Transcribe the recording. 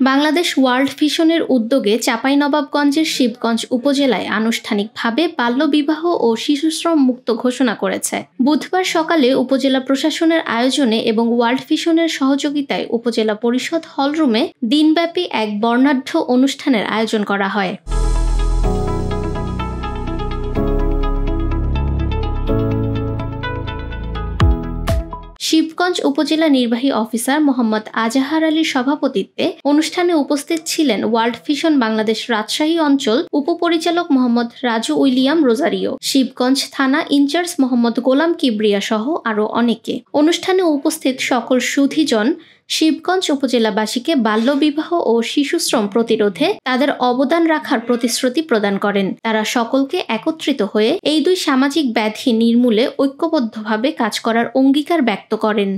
Bangladesh world ভিশনের উদ্যোগে চাঁপাইনবাবগঞ্জের শিবগঞ্জ উপজেলায় আনুষ্ঠানিকভাবে বাল্যবিবাহ ও শিশুশ্রম মুক্ত ঘোষণা করেছে। বুধবার সকালে উপজেলা প্রশাসনের আয়োজনে এবং ওয়ার্ল্ড ভিশনের সহযোগিতায় উপজেলা পরিষদ হলরুমে দিনব্যাপী এক বর্ণাঢ্য অনুষ্ঠানের আয়োজন করা হয়। শিবগঞ্জ উপজেলা নির্বাহী অফিসার মোহাম্মদ আজাহার আলীর সভাপতিত্বে অনুষ্ঠানে উপস্থিত ছিলেন ওয়ার্ল্ড ভিশন বাংলাদেশ রাজশাহী অঞ্চল উপপরিচালক মোহাম্মদ রাজু উইলিয়াম রোজারিও, শিবগঞ্জ থানা ইনচার্জ মোহাম্মদ গোলাম কিবরিয়া সহ আরও অনেকে। অনুষ্ঠানে উপস্থিত সকল সুধীজন শিবগঞ্জ উপজেলাবাসীকে বাল্যবিবাহ ও শিশুশ্রম প্রতিরোধে তাদের অবদান রাখার প্রতিশ্রুতি প্রদান করেন। তারা সকলকে একত্রিত হয়ে এই দুই সামাজিক ব্যাধি নির্মূলে ঐক্যবদ্ধভাবে কাজ করার অঙ্গীকার ব্যক্ত করেন।